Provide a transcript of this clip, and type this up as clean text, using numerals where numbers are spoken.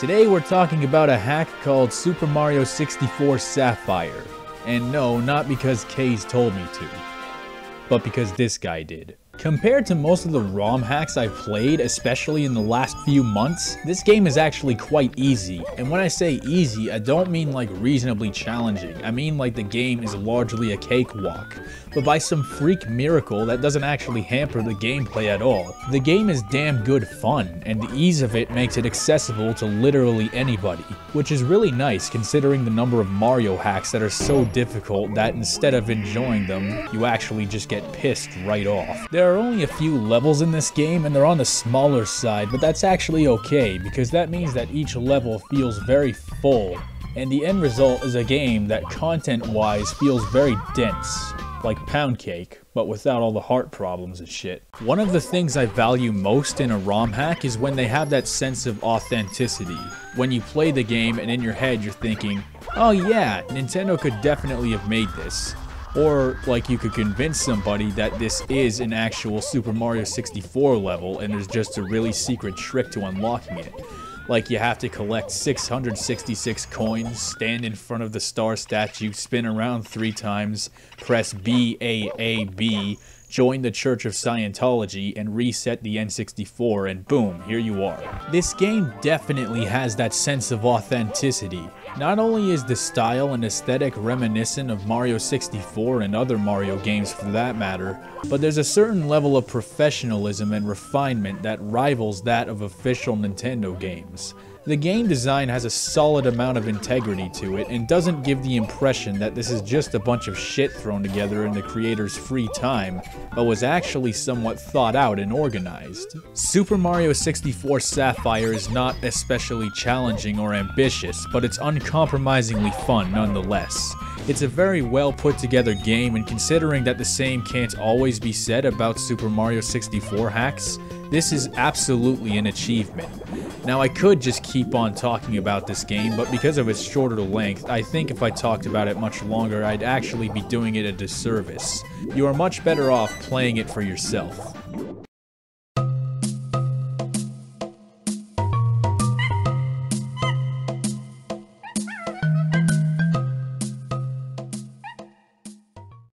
Today we're talking about a hack called Super Mario 64 Sapphire. And no, not because K's told me to, but because this guy did. Compared to most of the ROM hacks I've played, especially in the last few months, this game is actually quite easy. And when I say easy, I don't mean like reasonably challenging. I mean like the game is largely a cakewalk. But by some freak miracle, that doesn't actually hamper the gameplay at all. The game is damn good fun, and the ease of it makes it accessible to literally anybody, which is really nice considering the number of Mario hacks that are so difficult that instead of enjoying them, you actually just get pissed right off. There are only a few levels in this game, and they're on the smaller side, but that's actually okay, because that means that each level feels very full, and the end result is a game that content-wise feels very dense. Like Pound Cake, but without all the heart problems and shit. One of the things I value most in a ROM hack is when they have that sense of authenticity. When you play the game and in your head you're thinking, oh yeah, Nintendo could definitely have made this. Or like you could convince somebody that this is an actual Super Mario 64 level and there's just a really secret trick to unlocking it. Like you have to collect 666 coins, stand in front of the star statue, spin around 3 times, press B-A-A-B, join the Church of Scientology, and reset the N64, and boom, here you are. This game definitely has that sense of authenticity. Not only is the style and aesthetic reminiscent of Mario 64 and other Mario games for that matter, but there's a certain level of professionalism and refinement that rivals that of official Nintendo games. The game design has a solid amount of integrity to it and doesn't give the impression that this is just a bunch of shit thrown together in the creator's free time, but was actually somewhat thought out and organized. Super Mario 64 Sapphire is not especially challenging or ambitious, but it's uncompromisingly fun nonetheless. It's a very well put together game, and considering that the same can't always be said about Super Mario 64 hacks, this is absolutely an achievement. Now I could just keep on talking about this game, but because of its shorter length, I think if I talked about it much longer, I'd actually be doing it a disservice. You are much better off playing it for yourself.